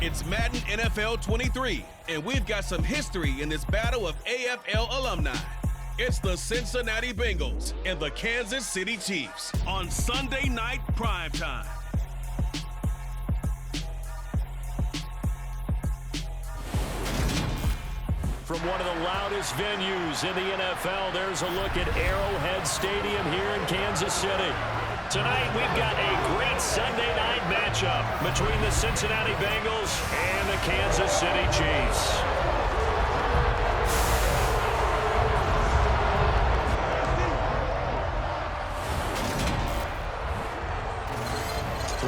It's Madden NFL 23, and we've got some history in this battle of AFL alumni. It's the Cincinnati Bengals and the Kansas City Chiefs on Sunday night primetime. From one of the loudest venues in the NFL, there's a look at Arrowhead Stadium here in Kansas City. Tonight, we've got a great Sunday night matchup between the Cincinnati Bengals and the Kansas City Chiefs.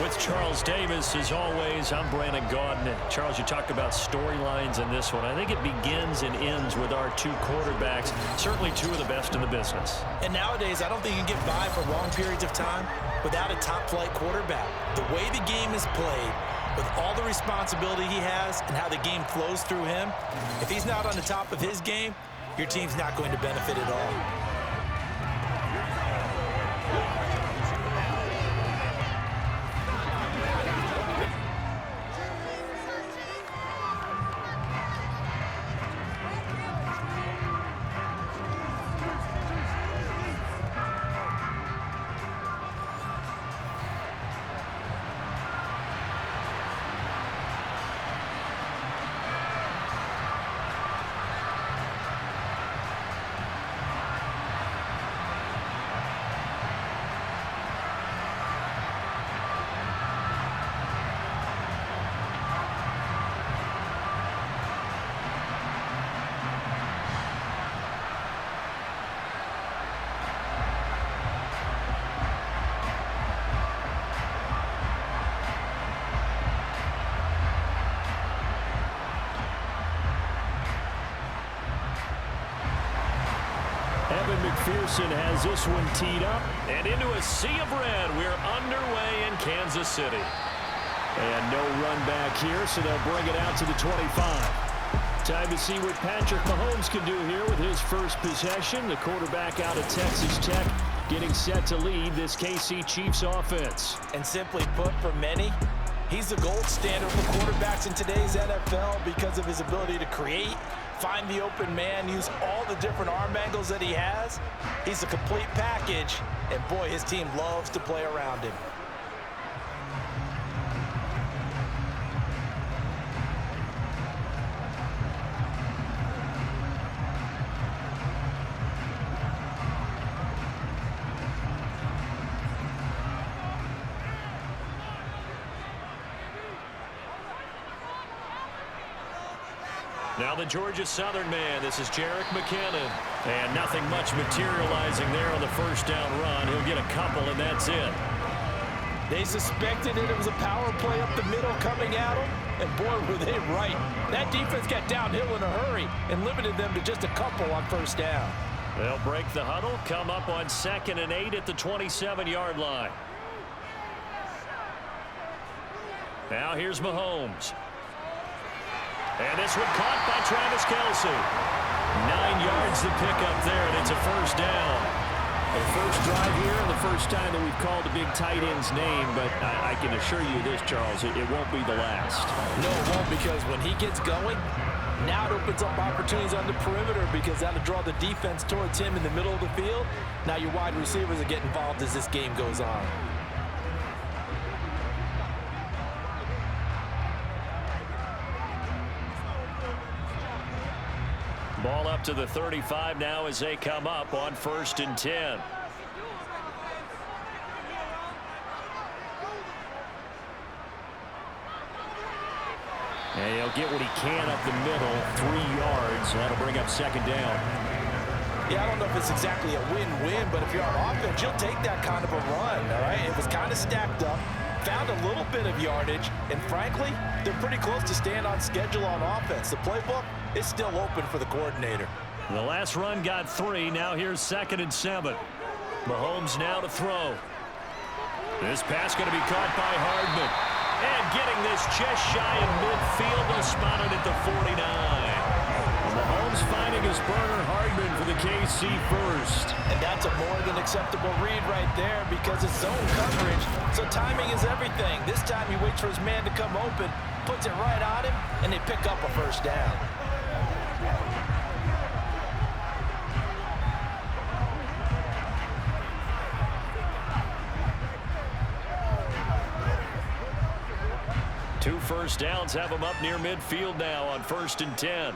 With Charles Davis, as always, I'm Brandon Gaudin. Charles, you talked about storylines in this one. I think it begins and ends with our two quarterbacks, certainly two of the best in the business. And nowadays, I don't think you can get by for long periods of time without a top-flight quarterback. The way the game is played, with all the responsibility he has and how the game flows through him, if he's not on the top of his game, your team's not going to benefit at all. McPherson has this one teed up, and into a sea of red. We're underway in Kansas City. And no run back here, so they'll bring it out to the 25. Time to see what Patrick Mahomes can do here with his first possession. The quarterback out of Texas Tech getting set to lead this KC Chiefs offense. And simply put, for many, he's the gold standard for quarterbacks in today's NFL because of his ability to create, find the open man, use all the different arm angles that he has. He's a complete package, and boy, his team loves to play around him. Now the Georgia Southern man, this is Jerick McKinnon. And nothing much materializing there on the first down run. He'll get a couple, and that's it. They suspected it was a power play up the middle coming at them, and boy, were they right. That defense got downhill in a hurry and limited them to just a couple on first down. They'll break the huddle, come up on 2nd and 8 at the 27-yard line. Now here's Mahomes. And this one caught by Travis Kelce. 9 yards to pick up there, and it's a first down. The first drive here, and the first time that we've called a big tight end's name, but I can assure you this, Charles, it won't be the last. No, it won't, because when he gets going, now it opens up opportunities on the perimeter because that'll draw the defense towards him in the middle of the field. Now your wide receivers will get involved as this game goes on. Ball up to the 35 now as they come up on 1st and 10. And he'll get what he can up the middle, 3 yards. That'll bring up 2nd down. Yeah, I don't know if it's exactly a win-win, but if you're on offense, you'll take that kind of a run, all right? It was kind of stacked up, found a little bit of yardage, and frankly, they're pretty close to staying on schedule on offense. The playbook is still open for the coordinator. The last run got 3. Now here's 2nd and 7. Mahomes now to throw. This pass going to be caught by Hardman. And getting this just shy of midfield, they'll spot it at the 49. Mahomes finding his burner, Hardman, for the KC first. And that's a more than acceptable read right there because it's zone coverage, so timing is everything. This time he waits for his man to come open, puts it right on him, and they pick up a first down. Two first downs have them up near midfield now on 1st and 10.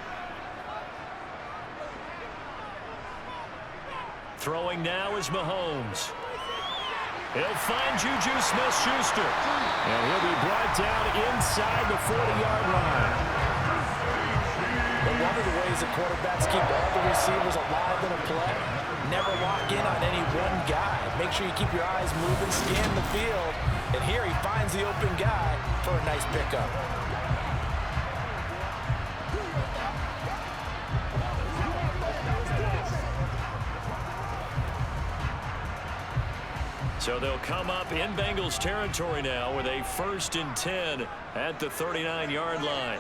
Throwing now is Mahomes. He'll find Juju Smith-Schuster. And he'll be brought down inside the 40-yard line. But one of the ways that quarterbacks keep all the receivers alive in a play, never lock in on any one guy. Make sure you keep your eyes moving, scan the field. And here he finds the open guy for a nice pickup. So they'll come up in Bengals territory now with a 1st and 10 at the 39-yard line.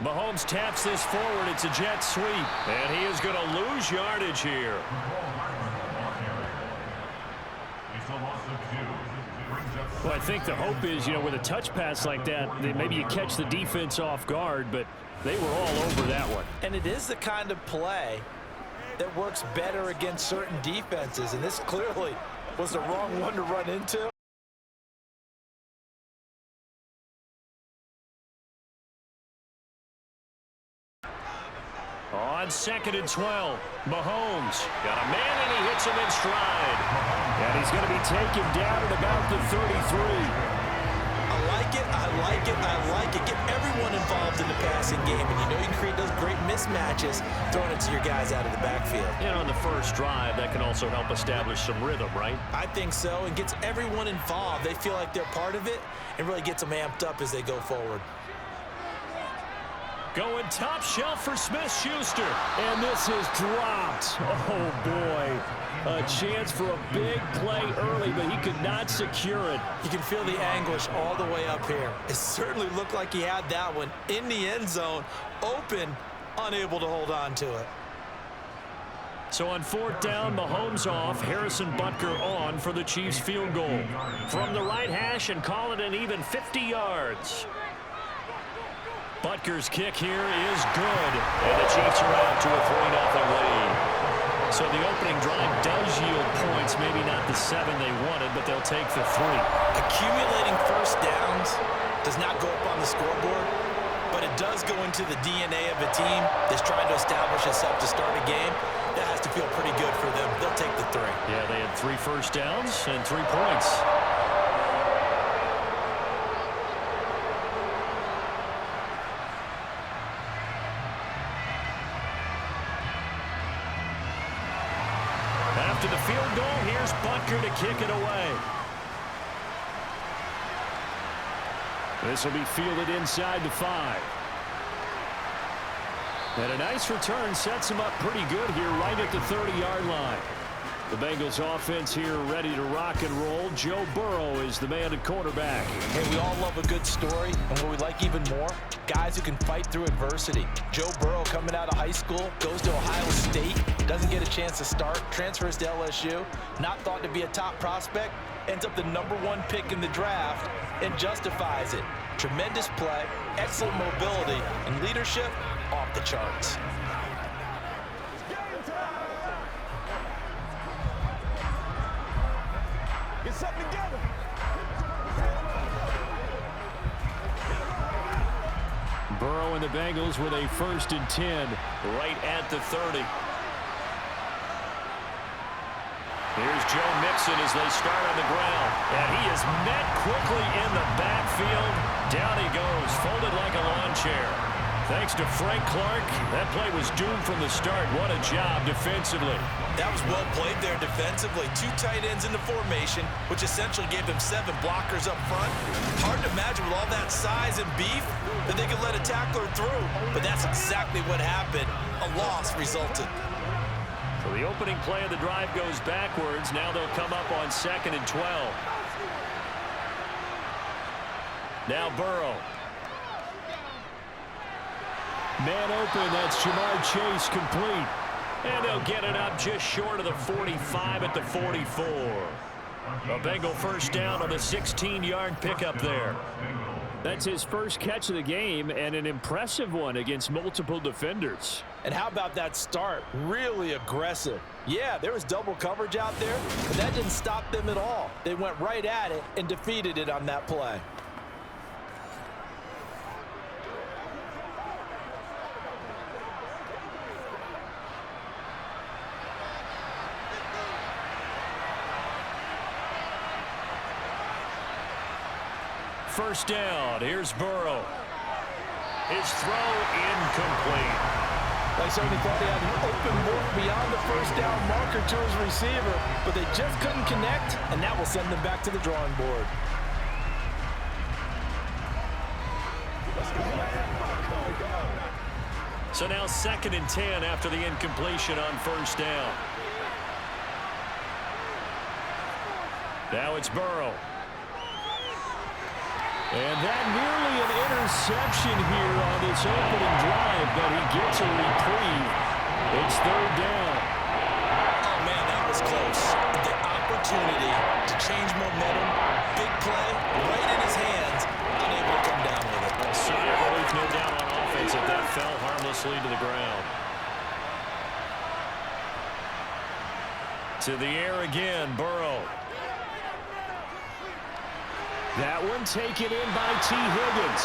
Mahomes taps this forward. It's a jet sweep. And he is going to lose yardage here. Well, I think the hope is, with a touch pass like that, maybe you catch the defense off guard, but they were all over that one. And it is the kind of play that works better against certain defenses, and this clearly was the wrong one to run into. On 2nd and 12, Mahomes got a man and he hits him in stride. And he's going to be taken down at about the 33. I like it, I like it, I like it. Get everyone involved in the passing game, and you can create those great mismatches throwing it to your guys out of the backfield. And on the first drive, that can also help establish some rhythm, right? I think so, and gets everyone involved. They feel like they're part of it, and really gets them amped up as they go forward. Going top shelf for Smith-Schuster. And this is dropped. Oh, boy. A chance for a big play early, but he could not secure it. You can feel the anguish all the way up here. It certainly looked like he had that one in the end zone, open, unable to hold on to it. So on 4th down, Mahomes off, Harrison Butker on for the Chiefs field goal. From the right hash and call it an even 50 yards. Butker's kick here is good. And the Chiefs are out to a 3-0 lead. So the opening drive does yield points, maybe not the 7 they wanted, but they'll take the 3. Accumulating first downs does not go up on the scoreboard, but it does go into the DNA of a team that's trying to establish itself to start a game. That has to feel pretty good for them. They'll take the 3. Yeah, they had 3 first downs and 3 points. After the field goal, here's Butker to kick it away. This will be fielded inside the 5. And a nice return sets him up pretty good here right at the 30-yard line. The Bengals offense here ready to rock and roll. Joe Burrow is the man at quarterback. Hey, we all love a good story, and what we like even more, guys who can fight through adversity. Joe Burrow coming out of high school, goes to Ohio State, doesn't get a chance to start, transfers to LSU, not thought to be a top prospect, ends up the #1 pick in the draft, and justifies it. Tremendous play, excellent mobility, and leadership off the charts. Get something together. Burrow and the Bengals with a 1st and 10 right at the 30. Here's Joe Mixon as they start on the ground. And he is met quickly in the backfield. Down he goes, folded like a lawn chair. Thanks to Frank Clark, that play was doomed from the start. What a job defensively. That was well played there defensively. 2 tight ends in the formation, which essentially gave them 7 blockers up front. Hard to imagine with all that size and beef that they could let a tackler through. But that's exactly what happened. A loss resulted. So the opening play of the drive goes backwards. Now they'll come up on 2nd and 12. Now Burrow. Man open, that's Jamar Chase complete. And they'll get it up just short of the 45 at the 44. A Bengal first down on the 16-yard pickup there. That's his first catch of the game, and an impressive one against multiple defenders. And how about that start? Really aggressive. Yeah, there was double coverage out there, but that didn't stop them at all. They went right at it and defeated it on that play. First down, here's Burrow. His throw incomplete. They certainly thought he had an open look beyond the first down marker to his receiver, but they just couldn't connect, and that will send them back to the drawing board. So now 2nd and 10 after the incompletion on first down. Now it's Burrow. And that nearly an interception here on this opening drive, but he gets a reprieve. It's 3rd down. Oh, man, that was close. The opportunity to change momentum, big play, right in his hands, unable to come down with it. A sigh of relief, no doubt, on offense if that fell harmlessly to the ground. To the air again, Burrow. That one taken in by T. Higgins.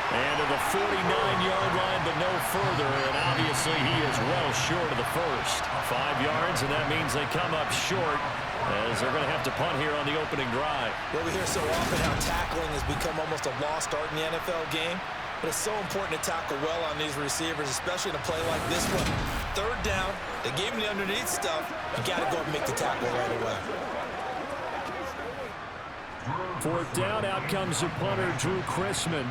And to the 49-yard line, but no further. And obviously he is well short of the first. 5 yards, and that means they come up short as they're going to have to punt here on the opening drive. Well, we hear so often how tackling has become almost a lost art in the NFL game. But it's so important to tackle well on these receivers, especially in a play like this one. 3rd down, they gave him the underneath stuff. You got to go and make the tackle right away. 4th down, out comes the punter, Drew Chrisman.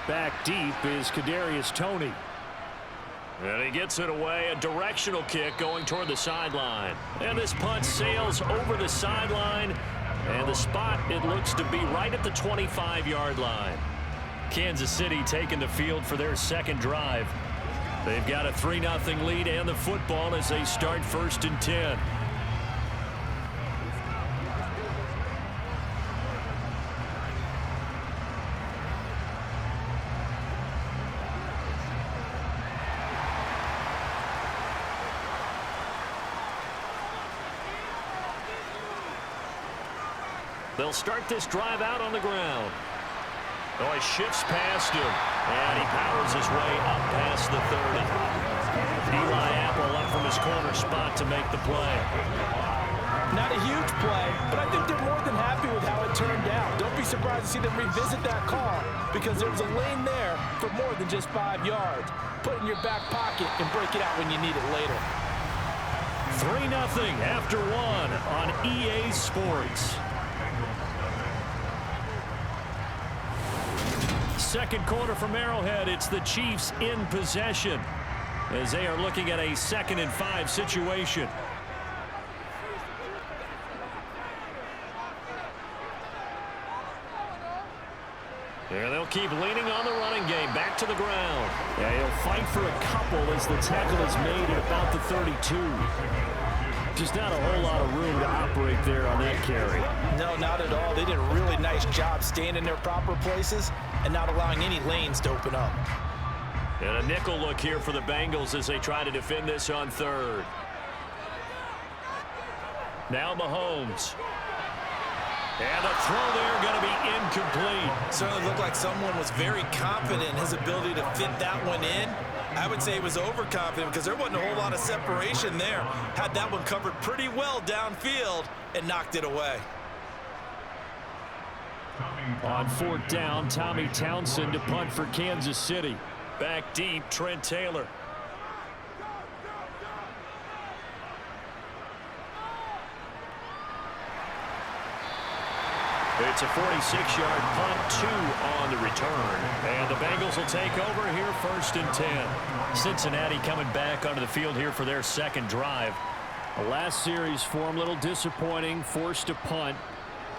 Back deep is Kadarius Toney. And he gets it away, a directional kick going toward the sideline. And this punt sails over the sideline, and the spot, it looks to be right at the 25-yard line. Kansas City taking the field for their 2nd drive. They've got a 3-0 lead and the football as they start 1st and 10. They'll start this drive out on the ground. Oh, he shifts past him, and he powers his way up past the 30. Eli Apple up from his corner spot to make the play. Not a huge play, but I think they're more than happy with how it turned out. Don't be surprised to see them revisit that call because there was a lane there for more than just 5 yards. Put it in your back pocket and break it out when you need it later. 3-0 after 1 on EA Sports. 2nd quarter from Arrowhead. It's the Chiefs in possession as they are looking at a 2nd and 5 situation. Yeah, they'll keep leaning on the running game. Back to the ground. Yeah, he'll fight for a couple as the tackle is made at about the 32. Just not a whole lot of room to operate there on that carry. No, not at all. They did a really nice job staying in their proper places and not allowing any lanes to open up. And a nickel look here for the Bengals as they try to defend this on 3rd. Now Mahomes. And the throw there going to be incomplete. Certainly looked like someone was very confident in his ability to fit that one in. I would say he was overconfident because there wasn't a whole lot of separation there. Had that one covered pretty well downfield and knocked it away. On 4th down, Tommy Townsend to punt for Kansas City. Back deep, Trent Taylor. It's a 46-yard punt, 2 on the return. And the Bengals will take over here 1st and 10. Cincinnati coming back onto the field here for their 2nd drive. The last series for him, a little disappointing, forced to punt.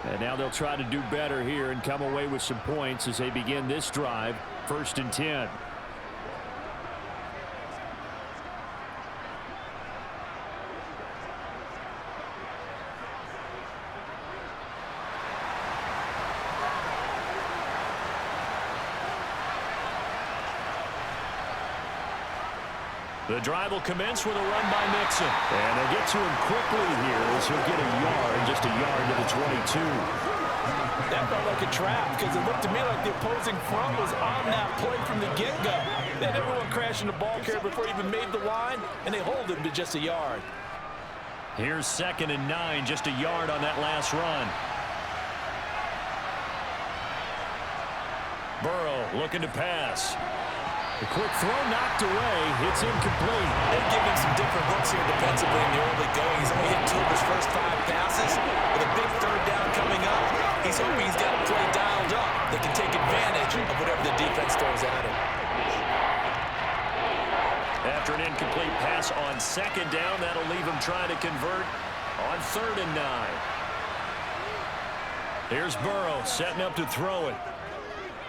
And now they'll try to do better here and come away with some points as they begin this drive, 1st and 10. The drive will commence with a run by Mixon. And they get to him quickly here as he'll get a yard, just a yard to the 22. That felt like a trap because it looked to me like the opposing front was on that play from the get-go. They had everyone crashing the ball carrier before he even made the line, and they hold him to just a yard. Here's 2nd and 9, just a yard on that last run. Burrow looking to pass. The quick throw knocked away. It's incomplete. They've given him some different looks here defensively in the early going. He's only hit 2 of his first 5 passes. With a big 3rd down coming up, he's hoping he's got a play dialed up that can take advantage of whatever the defense throws at him. After an incomplete pass on 2nd down, that'll leave him trying to convert on 3rd and 9. Here's Burrow setting up to throw it.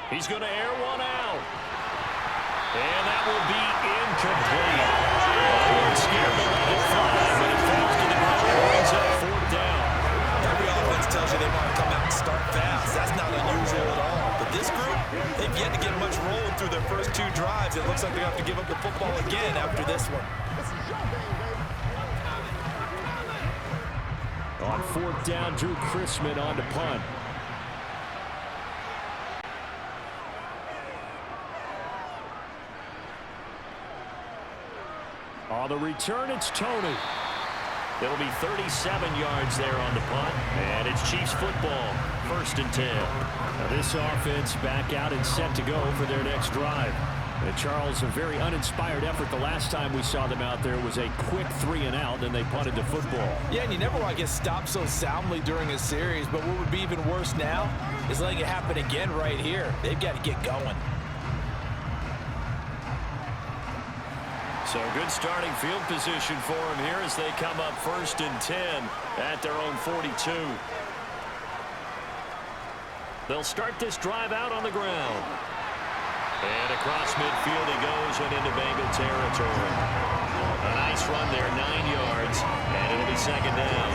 He's going to air one out. And that will be incomplete. Oh, scared to let it fly, but it falls to the ground and brings up 4th down. Every offense tells you they want to come out and start fast. That's not unusual at all. But this group, they've yet to get much rolling through their first 2 drives. It looks like they have to give up the football again after this one. On 4th down, Drew Chrisman on to punt. On the return, it's Tony. It'll be 37 yards there on the punt. And it's Chiefs football, 1st and 10. Now this offense back out and set to go for their next drive. And Charles, a very uninspired effort. The last time we saw them out there was a quick 3 and out, and they punted the football. Yeah, and you never want to get stopped so soundly during a series. But what would be even worse now is letting it happen again right here. They've got to get going. So good starting field position for them here as they come up 1st and 10 at their own 42. They'll start this drive out on the ground. And across midfield he goes and into Bengal territory. A nice run there, 9 yards, and it'll be 2nd down.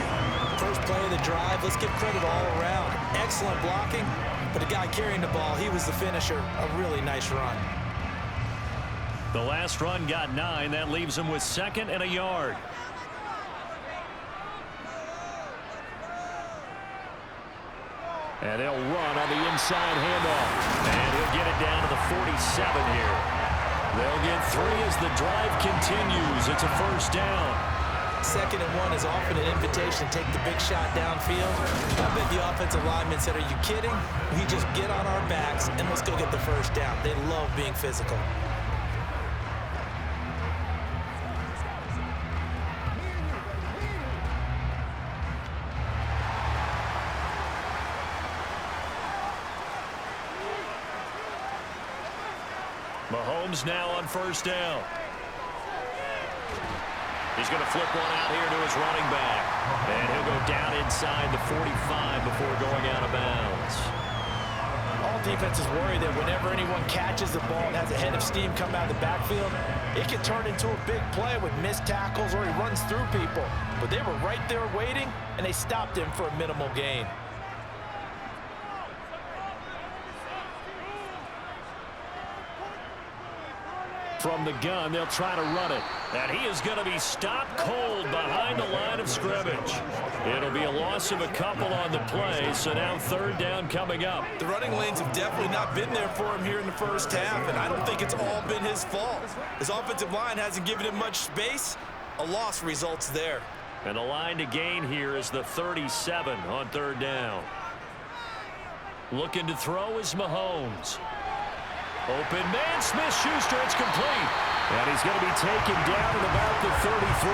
First play of the drive, let's give credit all around. Excellent blocking, but the guy carrying the ball, he was the finisher. A really nice run. The last run got 9. That leaves him with 2nd and a yard. And they'll run on the inside handoff. And he'll get it down to the 47 here. They'll get 3 as the drive continues. It's a 1st down. 2nd and 1 is often an invitation to take the big shot downfield. I bet the offensive lineman said, are you kidding? We just get on our backs and let's go get the 1st down. They love being physical. Mahomes now on 1st down. He's going to flip one out here to his running back. And he'll go down inside the 45 before going out of bounds. All defenses worry that whenever anyone catches the ball and has a head of steam come out of the backfield, it can turn into a big play with missed tackles or he runs through people. But they were right there waiting, and they stopped him for a minimal gain. From the gun, they'll try to run it. And he is going to be stopped cold behind the line of scrimmage. It'll be a loss of a couple on the play, so now 3rd down coming up. The running lanes have definitely not been there for him here in the first half, and I don't think it's all been his fault. His offensive line hasn't given him much space. A loss results there. And the line to gain here is the 37 on 3rd down. Looking to throw is Mahomes. Open man, Smith-Schuster, it's complete. And he's going to be taken down at about the 33.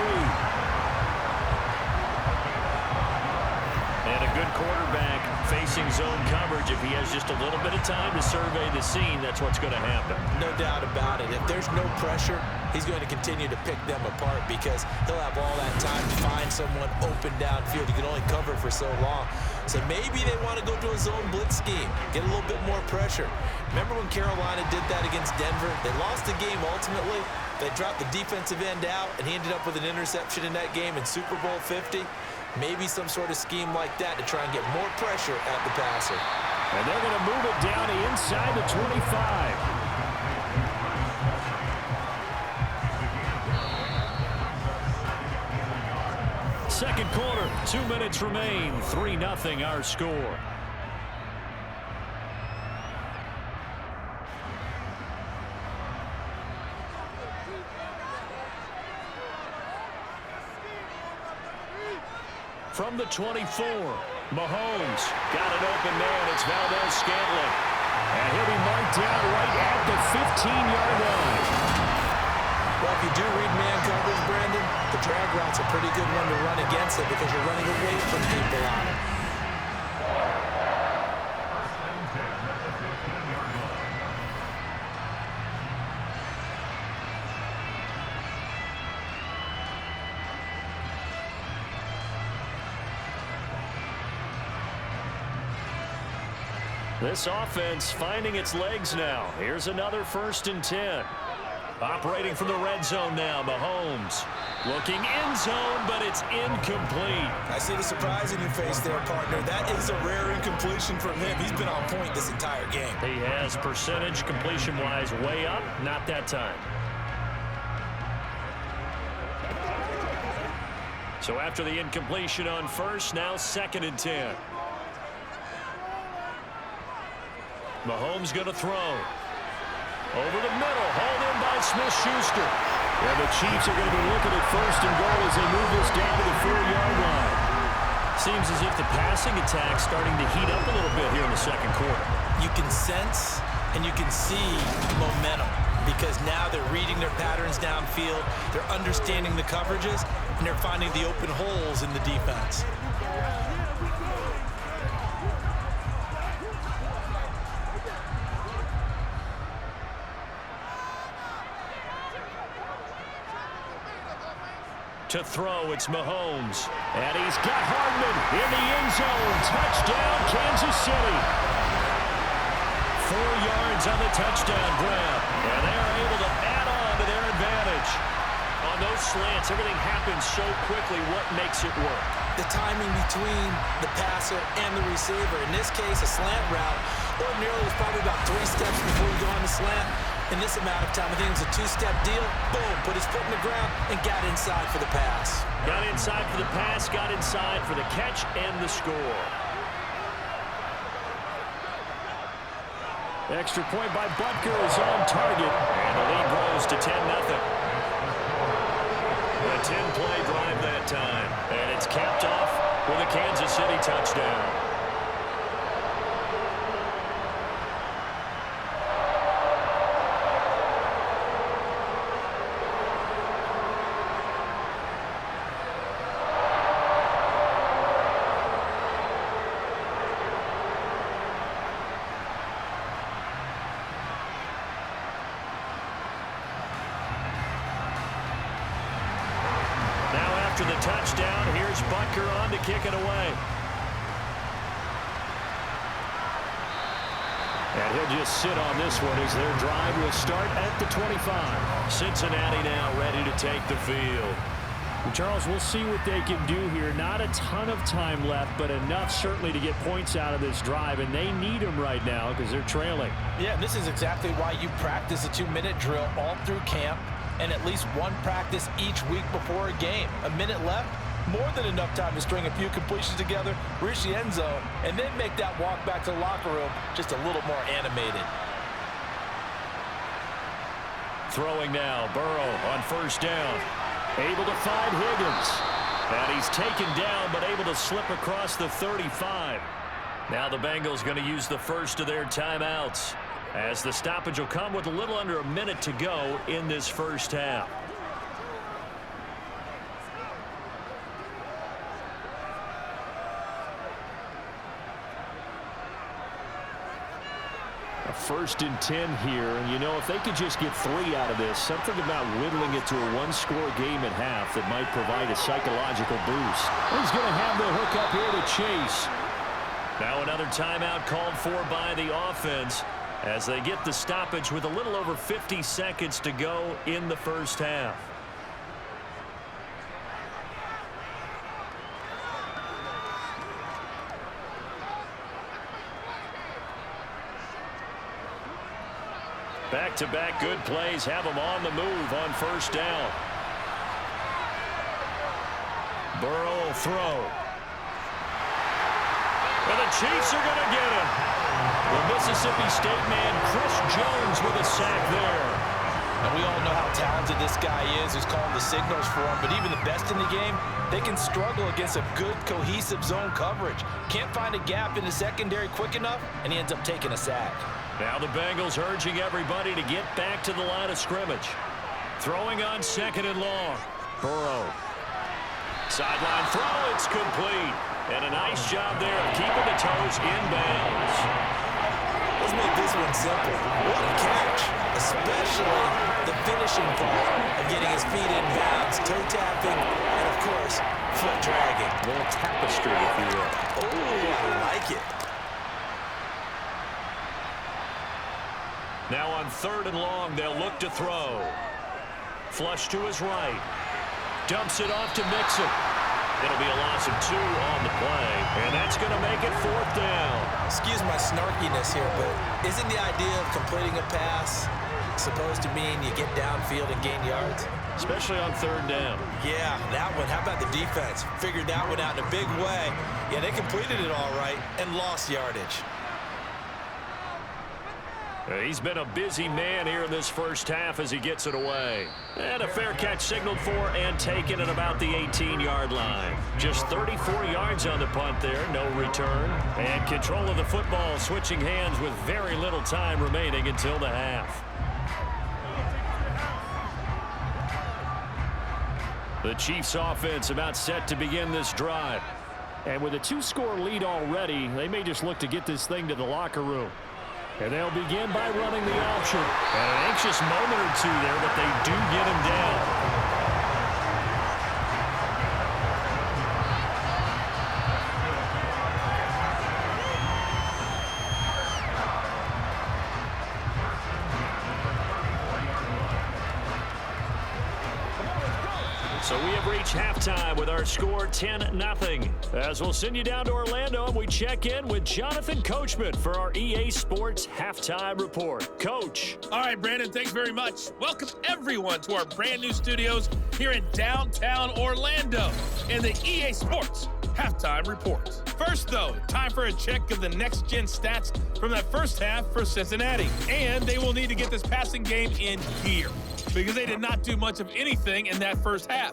And a good quarterback facing zone coverage. If he has just a little bit of time to survey the scene, that's what's going to happen. No doubt about it. If there's no pressure, he's going to continue to pick them apart because he'll have all that time to find someone open downfield. He can only cover for so long. So maybe they want to go to a zone blitz scheme, get a little bit more pressure. Remember when Carolina did that against Denver? They lost the game ultimately. They dropped the defensive end out, and he ended up with an interception in that game in Super Bowl 50. Maybe some sort of scheme like that to try and get more pressure at the passer. And they're going to move it down to inside the 25. second quarter. 2 minutes remain. 3-0 our score. From the 24, Mahomes got an open man. It's Valdez-Scantling. And he'll be marked down right at the 15-yard line. Well, if you do read man coverage, Brandon, the drag route's a pretty good one to run against it because you're running away from people on it. This offense finding its legs now. Here's another 1st and 10. Operating from the red zone now, Mahomes. Looking end zone, but it's incomplete. I see the surprise in your face there, partner. That is a rare incompletion from him. He's been on point this entire game. He has percentage completion-wise way up. Not that time. So after the incompletion on 1st, now 2nd and 10. Mahomes going to throw. Over the middle, hauled in by Smith-Schuster. And the Chiefs are going to be looking at 1st and goal as they move this down to the 4-yard line. Seems as if the passing attack's starting to heat up a little bit here in the second quarter. You can sense and you can see momentum because now they're reading their patterns downfield, they're understanding the coverages, and they're finding the open holes in the defense. To throw, it's Mahomes. And he's got Hardman in the end zone. Touchdown, Kansas City. 4 yards on the touchdown grab. And they're able to add on to their advantage. On those slants, everything happens so quickly. What makes it work? The timing between the passer and the receiver. In this case, a slant route. Ordinarily, it's probably about 3 steps before you go on the slant. In this amount of time, I think it was a 2-step deal. Boom, put his foot in the ground and got inside for the pass. Got inside for the pass, got inside for the catch and the score. Extra point by Butker is on target. And the lead grows to 10-0. A 10-play drive that time. And it's capped off with a Kansas City touchdown. After the touchdown, here's Butker on to kick it away. And he'll just sit on this one as their drive will start at the 25. Cincinnati now ready to take the field. Well, Charles, we'll see what they can do here. Not a ton of time left, but enough certainly to get points out of this drive, and they need them right now because they're trailing. Yeah, this is exactly why you practice a 2-minute drill all through camp and at least one practice each week before a game. A minute left, more than enough time to string a few completions together, reach the end zone, and then make that walk back to the locker room just a little more animated. Throwing now, Burrow on 1st down. Able to find Higgins. And he's taken down, but able to slip across the 35. Now the Bengals going to use the first of their timeouts, as the stoppage will come with a little under a minute to go in this first half. A 1st and 10 here, and you know, if they could just get 3 out of this, something about whittling it to a 1-score game at half that might provide a psychological boost. He's going to have the hook up here to Chase. Now another timeout called for by the offense as they get the stoppage with a little over 50 seconds to go in the first half. Back-to-back good plays have them on the move on 1st down. Burrow will throw. And the Chiefs are going to get him. The Mississippi State man, Chris Jones, with a sack there. And we all know how talented this guy is who's calling the signals for him, but even the best in the game, they can struggle against a good, cohesive zone coverage. Can't find a gap in the secondary quick enough, and he ends up taking a sack. Now the Bengals urging everybody to get back to the line of scrimmage. Throwing on 2nd and long. Burrow. Sideline throw, it's complete. And a nice job there of keeping the toes inbounds. Let's make this one simple. What a catch, especially the finishing part of getting his feet in bounds, toe tapping, and of course, foot dragging. A little tapestry, if you will. Oh, I like it. Now on 3rd and long, they'll look to throw. Flush to his right. Dumps it off to Mixon. It'll be a loss of 2 on the play, and that's going to make it 4th down. Excuse my snarkiness here, but isn't the idea of completing a pass supposed to mean you get downfield and gain yards? Especially on 3rd down. Yeah, that one. How about the defense? Figured that one out in a big way. Yeah, they completed it all right and lost yardage. He's been a busy man here in this first half as he gets it away. And a fair catch signaled for and taken at about the 18-yard line. Just 34 yards on the punt there, no return. And control of the football switching hands with very little time remaining until the half. The Chiefs offense about set to begin this drive. And with a 2-score lead already, they may just look to get this thing to the locker room. And they'll begin by running the option. And an anxious moment or two there, but they do get him down. So we have reached halftime with our score 10-0. As we'll send you down to Orlando and we check in with Jonathan Coachman for our EA Sports Halftime Report. Coach. All right, Brandon, thanks very much. Welcome everyone to our brand new studios here in downtown Orlando in the EA Sports Halftime Report. First, though, time for a check of the next-gen stats from that first half for Cincinnati. And they will need to get this passing game in gear, because they did not do much of anything in that first half.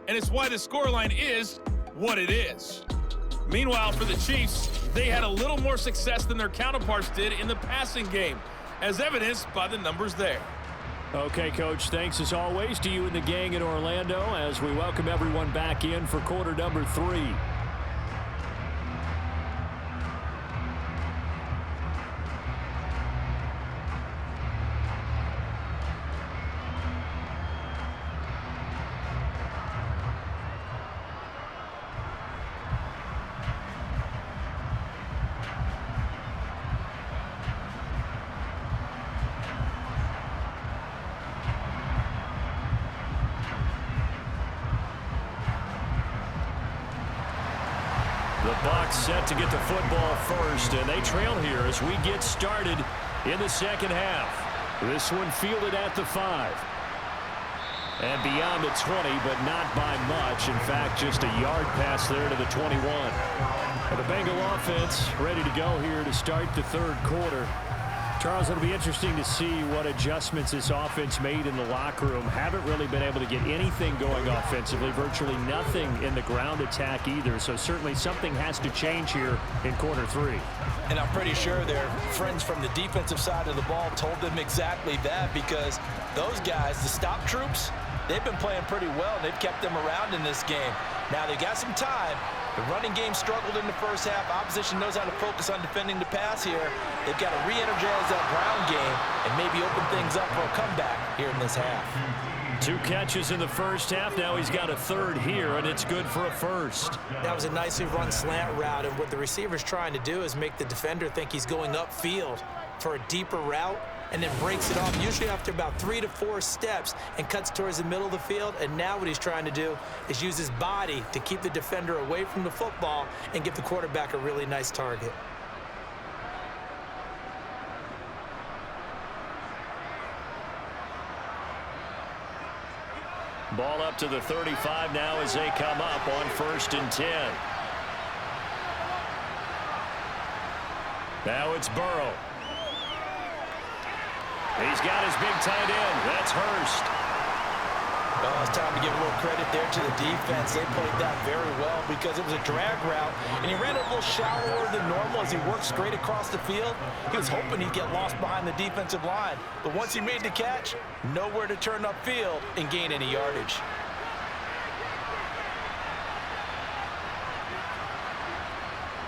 And it's why the scoreline is what it is. Meanwhile, for the Chiefs, they had a little more success than their counterparts did in the passing game, as evidenced by the numbers there. Okay, Coach, thanks as always to you and the gang in Orlando as we welcome everyone back in for quarter number 3. The Bucs set to get the football first, and they trail here as we get started in the second half. This one fielded at the 5. And beyond the 20, but not by much. In fact, just a yard pass there to the 21. And the Bengal offense ready to go here to start the third quarter. Charles, it'll be interesting to see what adjustments this offense made in the locker room. Haven't really been able to get anything going offensively, virtually nothing in the ground attack either. So certainly something has to change here in quarter 3. And I'm pretty sure their friends from the defensive side of the ball told them exactly that, because those guys, the stop troops, they've been playing pretty well, and they've kept them around in this game. Now they got some time. The running game struggled in the first half. Opposition knows how to focus on defending the pass here. They've got to re-energize that ground game and maybe open things up for a comeback here in this half. 2 catches in the first half. Now he's got a third here, and it's good for a first. That was a nicely run slant route, and what the receiver's trying to do is make the defender think he's going upfield for a deeper route, and then breaks it off, usually after about 3 to 4 steps, and cuts towards the middle of the field. And now what he's trying to do is use his body to keep the defender away from the football and give the quarterback a really nice target. Ball up to the 35 now as they come up on 1st and 10. Now it's Burrow. He's got his big tight end. That's Hurst. Well, it's time to give a little credit there to the defense. They played that very well because it was a drag route, and he ran it a little shallower than normal as he worked straight across the field. He was hoping he'd get lost behind the defensive line, but once he made the catch, nowhere to turn upfield and gain any yardage.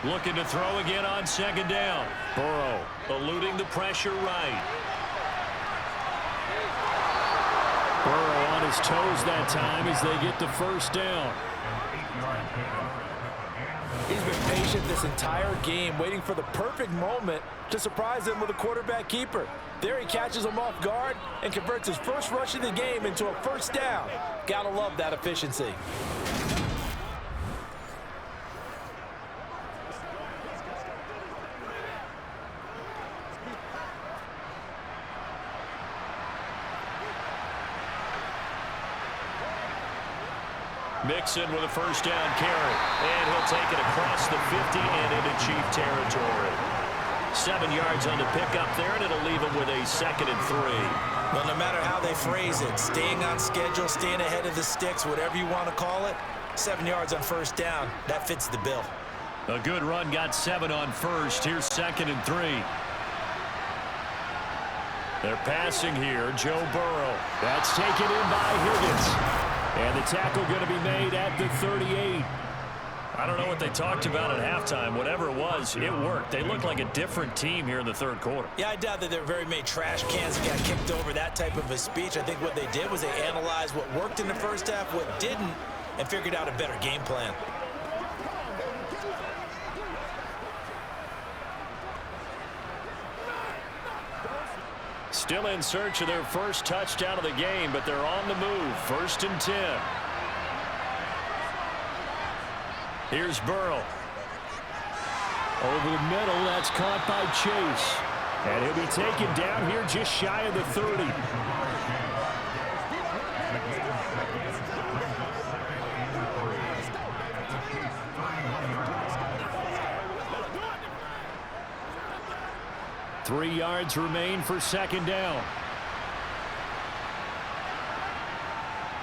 Looking to throw again on 2nd down. Burrow eluding the pressure right. Burrow on his toes that time as they get the 1st down. He's been patient this entire game, waiting for the perfect moment to surprise him with a quarterback keeper. There he catches him off guard and converts his first rush of the game into a 1st down. Gotta love that efficiency. Mixon with a 1st down carry. And he'll take it across the 50 and into Chief territory. 7 yards on the pickup there, and it'll leave him with a 2nd and 3. Well, no matter how they phrase it, staying on schedule, staying ahead of the sticks, whatever you want to call it, 7 yards on 1st down, that fits the bill. A good run, got 7 on 1st. Here's 2nd and 3. They're passing here. Joe Burrow. That's taken in by Higgins. And the tackle going to be made at the 38. I don't know what they talked about at halftime. Whatever it was, it worked. They look like a different team here in the 3rd quarter. Yeah, I doubt that there were very many trash cans that got kicked over, that type of a speech. I think what they did was they analyzed what worked in the 1st half, what didn't, and figured out a better game plan. Still in search of their first touchdown of the game, but they're on the move. 1st and 10. Here's Burrow. Over the middle, that's caught by Chase. And he'll be taken down here just shy of the 30. Three yards remain for 2nd down.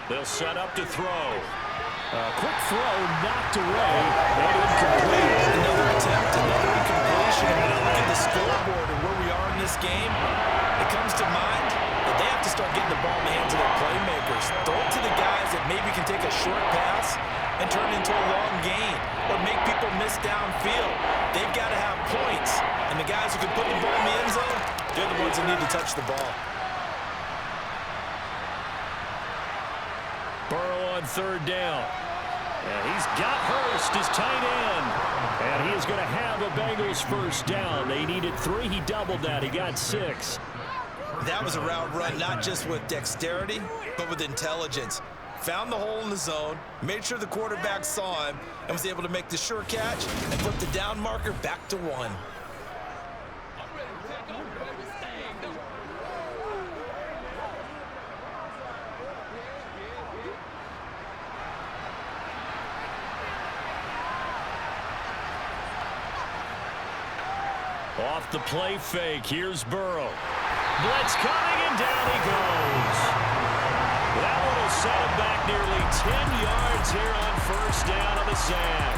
They'll set up to throw. Quick throw, knocked away, and incomplete. Another attempt, another incompletion. And when I look at the scoreboard and where we are in this game, it comes to mind that they have to start getting the ball in the hands of their playmakers. Throw it to the guys that maybe can take a short pass and turn it into a long gain or make people miss downfield. They've got to have points. And the guys who can put the ball in the end zone, they're the ones that need to touch the ball. Burrow on 3rd down. And he's got Hurst, his tight end. And he is going to have a Bengals 1st down. They needed 3. He doubled that. He got 6. That was a route run, not just with dexterity, but with intelligence. Found the hole in the zone, made sure the quarterback saw him, and was able to make the sure catch and put the down marker back to 1. Off the play fake, here's Burrow. Blitz coming, and down he goes. That one will set him back nearly 10 yards here on 1st down on the sack.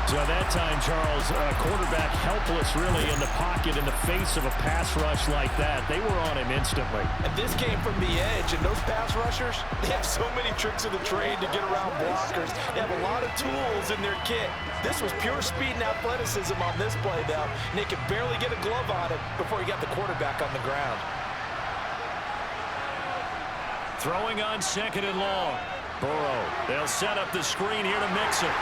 So that time, Charles, quarterback helpless really in the pocket in the face of a pass rush like that. They were on him instantly. And this came from the edge, and those pass rushers, they have so many tricks of the trade to get around blockers. They have a lot of tools in their kit. This was pure speed and athleticism on this play, though. And they could barely get a glove on it before he got the quarterback on the ground. Throwing on 2nd and long. Burrow, they'll set up the screen here to Mixon.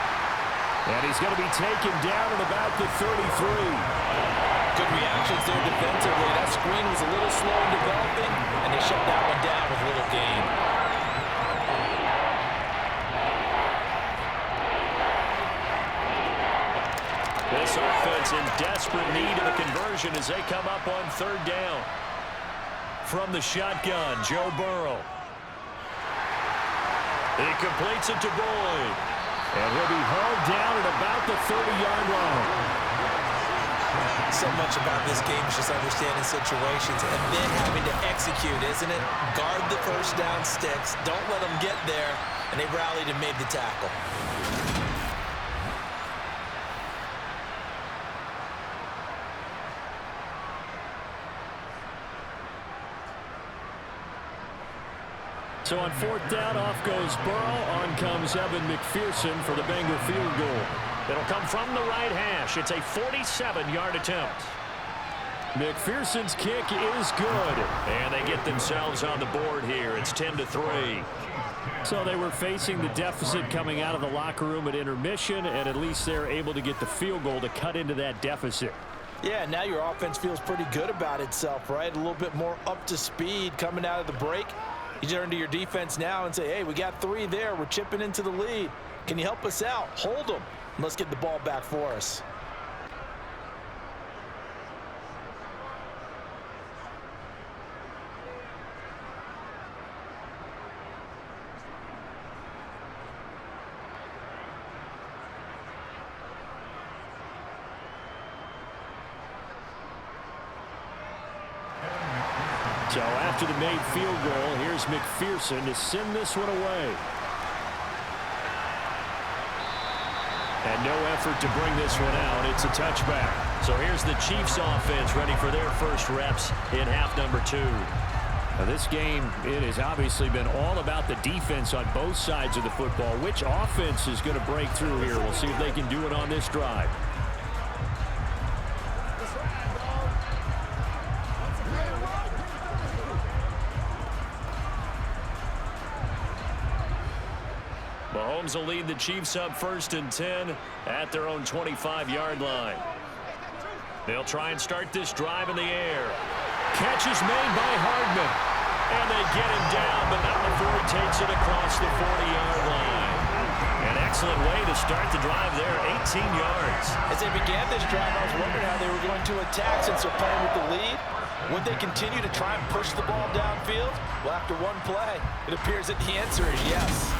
And he's going to be taken down at about the 33. Good reactions there defensively. That screen was a little slow in developing, and they shut that one down with little gain. This offense in desperate need of a conversion as they come up on 3rd down. From the shotgun, Joe Burrow. He completes it to Boyd. And he'll be hauled down at about the 30-yard line. So much about this game is just understanding situations and then having to execute, isn't it? Guard the first down sticks. Don't let them get there. And they rallied and made the tackle. So on fourth down, off goes Burrow. On comes Evan McPherson for the Bengal field goal. It'll come from the right hash. It's a 47-yard attempt. McPherson's kick is good. And they get themselves on the board here. It's 10-3. So they were facing the deficit coming out of the locker room at intermission, and at least they're able to get the field goal to cut into that deficit. Yeah, now your offense feels pretty good about itself, right? A little bit more up to speed coming out of the break. You turn to your defense now and say, hey, we got 3 there. We're chipping into the lead. Can you help us out? Hold them. Let's get the ball back for us. So after the made field goal, here's McPherson to send this one away. And no effort to bring this one out. It's a touchback. So here's the Chiefs offense ready for their first reps in half number 2. Now this game, it has obviously been all about the defense on both sides of the football. Which offense is going to break through here? We'll see if they can do it on this drive. Mahomes will lead the Chiefs up 1st and 10 at their own 25-yard line. They'll try and start this drive in the air. Catch is made by Hardman. And they get him down, but not before he takes it across the 40-yard line. An excellent way to start the drive there, 18 yards. As they began this drive, I was wondering how they were going to attack since they're playing with the lead. Would they continue to try and push the ball downfield? Well, after one play, it appears that the answer is yes.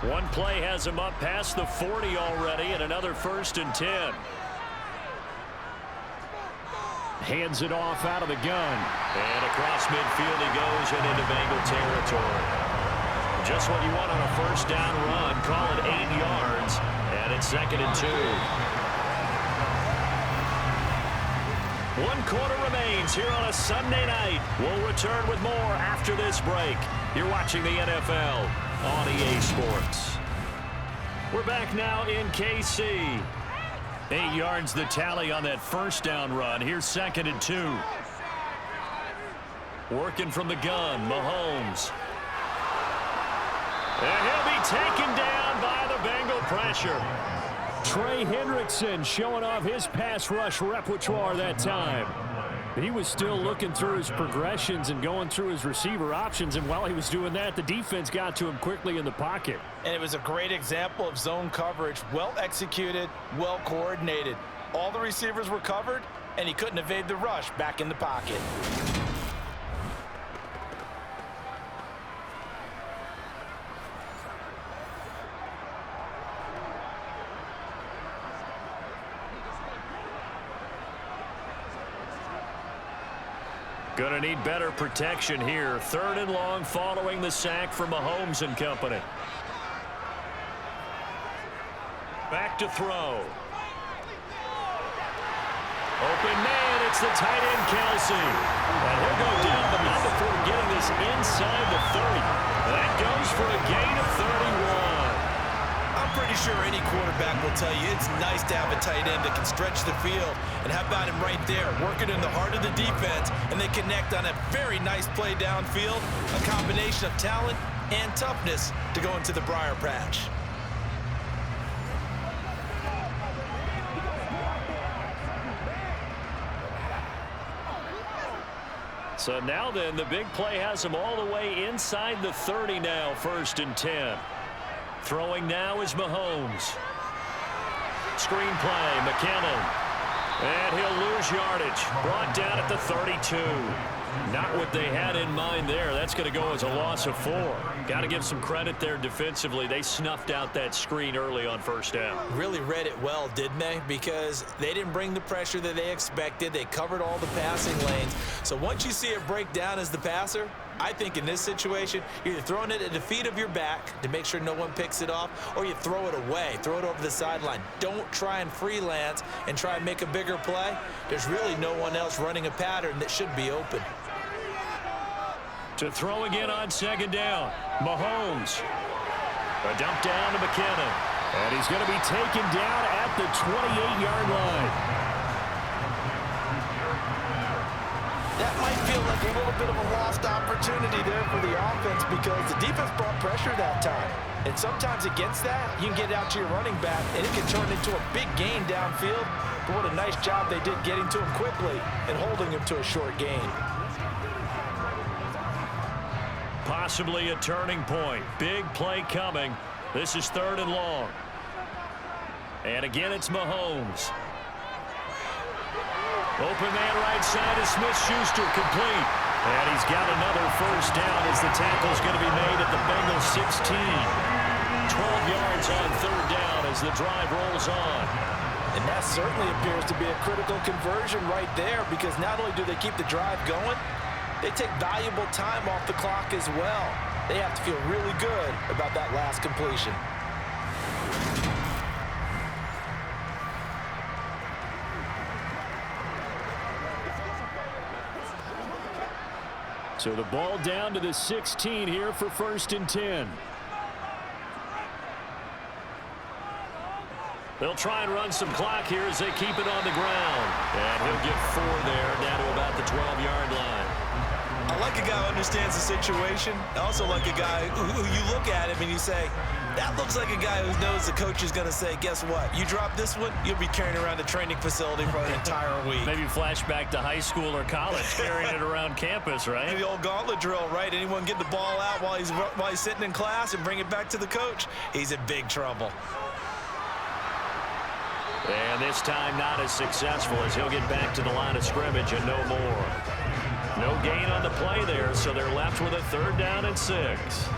One play has him up past the 40 already, and another 1st and 10. Hands it off out of the gun. And across midfield he goes and into Bengal territory. Just what you want on a first down run. Call it 8 yards, and it's 2nd and 2. 1 quarter remains here on a Sunday night. We'll return with more after this break. You're watching the NFL on EA Sports. We're back now in KC. 8 yards the tally on that first down run. Here's 2nd and 2. Working from the gun, Mahomes. And he'll be taken down by the Bengal pressure. Trey Hendrickson showing off his pass rush repertoire that time. He was still looking through his progressions and going through his receiver options, and while he was doing that, the defense got to him quickly in the pocket. And it was a great example of zone coverage. Well executed, well coordinated. All the receivers were covered, and he couldn't evade the rush back in the pocket. Gonna need better protection here. 3rd and long following the sack from Mahomes and company. Back to throw. Open man, it's the tight end Kelsey. And he'll go down, but not before getting this inside the 30. That goes for a gain of 31. I'm pretty sure any quarterback will tell you it's nice to have a tight end that can stretch the field. And how about him right there, working in the heart of the defense, and they connect on a very nice play downfield, a combination of talent and toughness to go into the briar patch. So now then, the big play has him all the way inside the 30 now, 1st and 10. Throwing now is Mahomes. Screen play, McKinnon. And he'll lose yardage. Brought down at the 32. Not what they had in mind there. That's going to go as a loss of 4. Got to give some credit there defensively. They snuffed out that screen early on first down. Really read it well, didn't they? Because they didn't bring the pressure that they expected. They covered all the passing lanes. So once you see it break down as the passer, I think in this situation, you're either throwing it at the feet of your back to make sure no one picks it off, or you throw it away, throw it over the sideline. Don't try and freelance and try and make a bigger play. There's really no one else running a pattern that should be open. To throw again on second down, Mahomes. A dump down to McKinnon. And he's going to be taken down at the 28-yard line. That might feel like a little bit of a lost opportunity there for the offense because the defense brought pressure that time. And sometimes against that, you can get out to your running back, and it can turn into a big gain downfield. But what a nice job they did getting to him quickly and holding him to a short gain. Possibly a turning point. Big play coming. This is 3rd and long. And again, it's Mahomes. Open man right side is Smith-Schuster, complete. And he's got another first down as the tackle's going to be made at the Bengals 16. 12 yards on 3rd down as the drive rolls on. And that certainly appears to be a critical conversion right there because not only do they keep the drive going, they take valuable time off the clock as well. They have to feel really good about that last completion. So the ball down to the 16 here for 1st and 10. They'll try and run some clock here as they keep it on the ground. And he'll get 4 there, down to about the 12-yard line. I like a guy who understands the situation. I also like a guy who you look at him and you say, that looks like a guy who knows the coach is going to say, guess what? You drop this one, you'll be carrying around the training facility for an entire week. Maybe flashback to high school or college, carrying it around campus, right? The old gauntlet drill, right? Anyone get the ball out while he's sitting in class and bring it back to the coach, he's in big trouble. And this time not as successful as he'll get back to the line of scrimmage and no more. No gain on the play there, so they're left with a 3rd down and 6.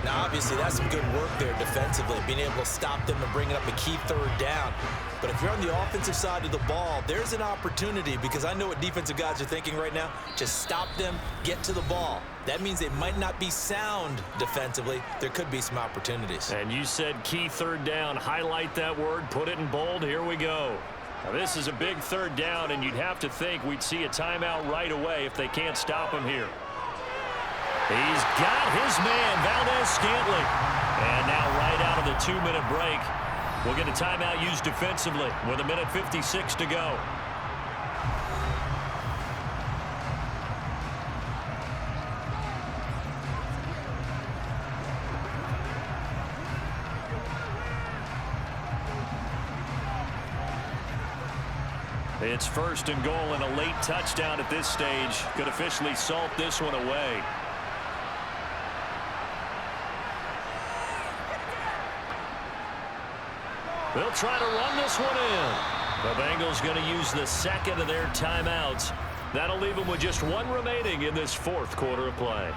Now, obviously, that's some good work there defensively, being able to stop them and bringing up a key 3rd down. But if you're on the offensive side of the ball, there's an opportunity because I know what defensive guys are thinking right now. Just stop them, get to the ball. That means they might not be sound defensively. There could be some opportunities. And you said key 3rd down. Highlight that word, put it in bold. Here we go. Now, this is a big 3rd down, and you'd have to think we'd see a timeout right away if they can't stop him here. He's got his man, Valdez-Scantling. And now right out of the 2-minute break, we'll get a timeout used defensively with 1:56 to go. It's 1st and goal, and a late touchdown at this stage could officially salt this one away. They'll try to run this one in. The Bengals going to use the 2nd of their timeouts. That'll leave them with just 1 remaining in this 4th quarter of play.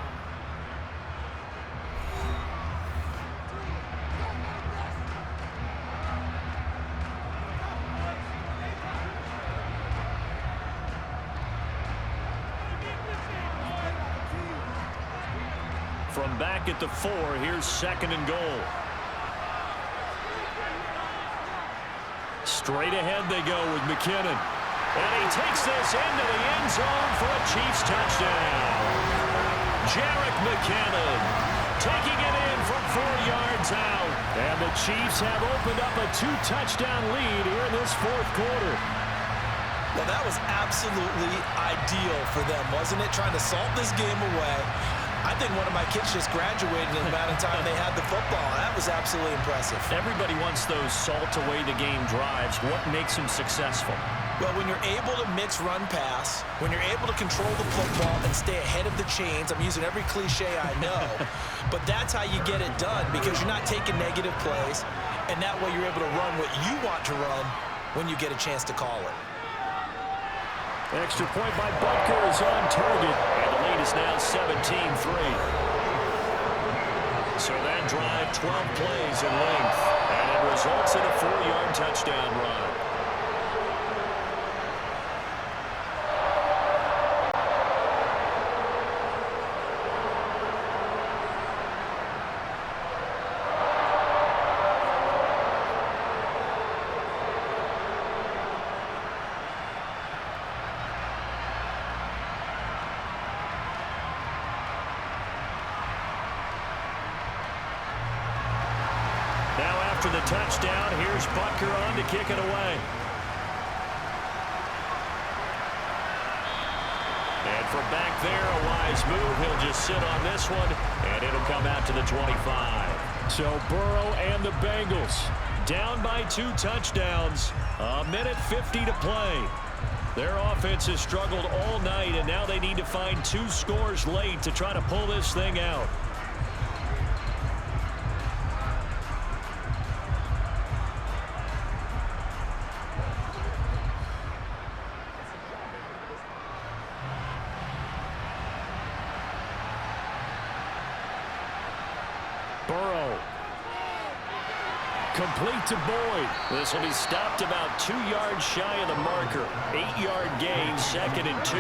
From back at the 4, here's 2nd and goal. Straight ahead they go with McKinnon. And he takes this into the end zone for a Chiefs touchdown. Jerick McKinnon taking it in from 4 yards out. And the Chiefs have opened up a 2-touchdown lead here in this 4th quarter. Well, that was absolutely ideal for them, wasn't it? Trying to salt this game away. I think one of my kids just graduated in the amount of time they had the football. That was absolutely impressive. Everybody wants those salt-away-the-game drives. What makes them successful? Well, when you're able to mix run-pass, when you're able to control the football and stay ahead of the chains, I'm using every cliche I know, but that's how you get it done because you're not taking negative plays, and that way you're able to run what you want to run when you get a chance to call it. Extra point by Butker is on target, and the lead is now 17-3. So that drive, 12 plays in length, and it results in a 4-yard touchdown run. Now after the touchdown, here's Butker on to kick it away. And from back there, a wise move. He'll just sit on this one, and it'll come out to the 25. So Burrow and the Bengals down by 2 touchdowns. A minute 50 to play. Their offense has struggled all night, and now they need to find 2 scores late to try to pull this thing out. Burrow. Complete to Boyd. This will be stopped about 2 yards shy of the marker. 8-yard gain, 2nd and 2.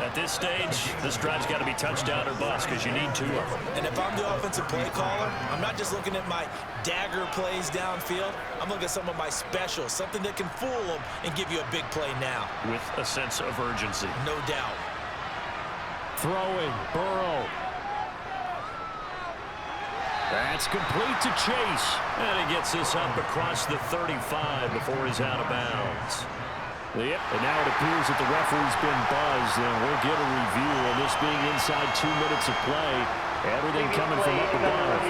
At this stage, this drive's got to be touchdown or bust because you need 2 of them. And if I'm the offensive play caller, I'm not just looking at my dagger plays downfield. I'm looking at some of my specials, something that can fool them and give you a big play now. With a sense of urgency. No doubt. Throwing, Burrow. That's complete to Chase. And he gets this up across the 35 before he's out of bounds. Yep, and now it appears that the referee's been buzzed, and we'll get a review. And this being inside 2 minutes of play, everything coming from up above.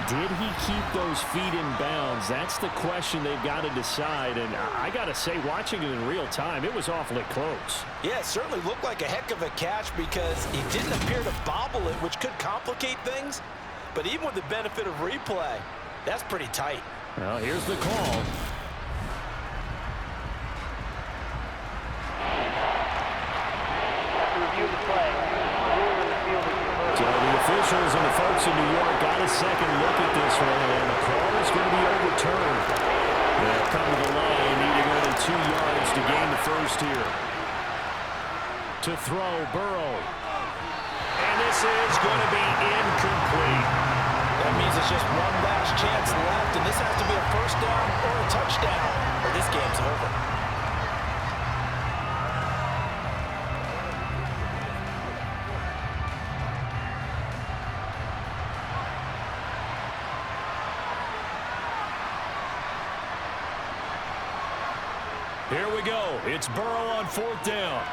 Did he keep those feet in bounds? That's the question they've got to decide. And I got to say, watching it in real time, it was awfully close. Yeah, it certainly looked like a heck of a catch because he didn't appear to bobble it, which could complicate things. But even with the benefit of replay, that's pretty tight. Well, here's the call. So the officials and the folks in New York got a second look at this one, and the call is going to be overturned. They'll come to the line, needing only 2 yards to gain the first here. To throw, Burrow. And this is going to be incomplete. That means it's just one last chance left, and this has to be a first down or a touchdown, or this game's over. Here we go. It's Burrow on 4th down.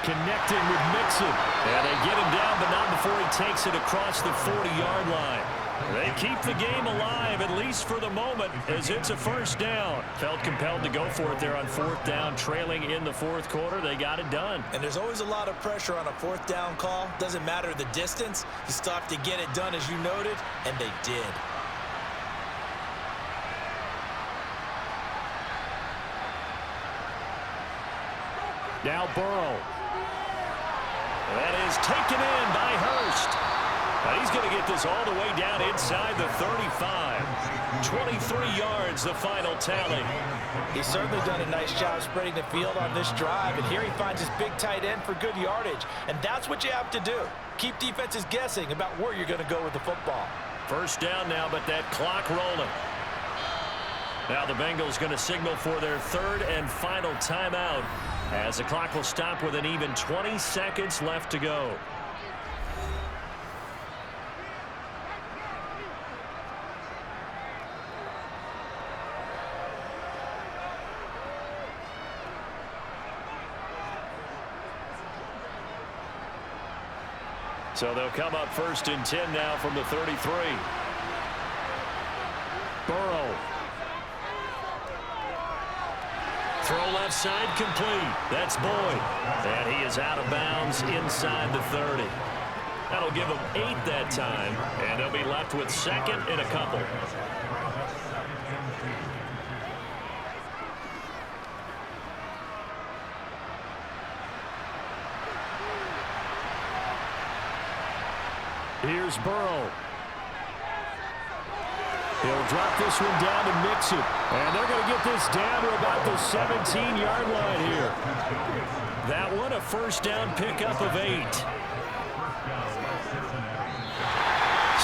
Connecting with Mixon. And they get him down, but not before he takes it across the 40-yard line. They keep the game alive, at least for the moment, as it's a first down. Felt compelled to go for it there on 4th down, trailing in the 4th quarter. They got it done. And there's always a lot of pressure on a 4th down call. Doesn't matter the distance. You still have to get it done, as you noted, and they did. Now Burrow. That is taken in by Hurst. And he's going to get this all the way down inside the 35. 23 yards, the final tally. He's certainly done a nice job spreading the field on this drive, and here he finds his big tight end for good yardage. And that's what you have to do. Keep defenses guessing about where you're going to go with the football. First down now, but that clock rolling. Now the Bengals going to signal for their 3rd and final timeout, as the clock will stop with an even 20 seconds left to go. So they'll come up 1st and 10 now from the 33. Burrow. Throw left side complete. That's Boyd. And he is out of bounds inside the 30. That'll give him 8 that time. And they'll be left with 2nd and a couple. is Burrow. He'll drop this one down to Mixon. And they're going to get this down to about the 17-yard line here. That one a first down pickup of 8.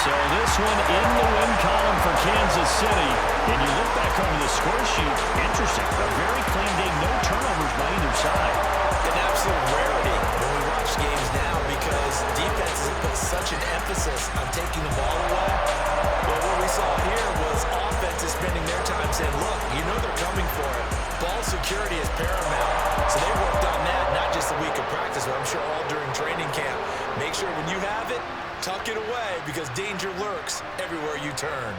So this one in the win column for Kansas City. And you look back over the score sheet, interesting. A very clean game, no turnovers by either side. An absolute rarity when we watch games now because defenses have put such an emphasis on taking the ball away. But what we saw here was offenses spending their time saying, look, you know they're coming for it. Ball security is paramount. So they worked on that, not just a week of practice, but I'm sure all during training camp. Make sure when you have it, tuck it away because danger lurks everywhere you turn.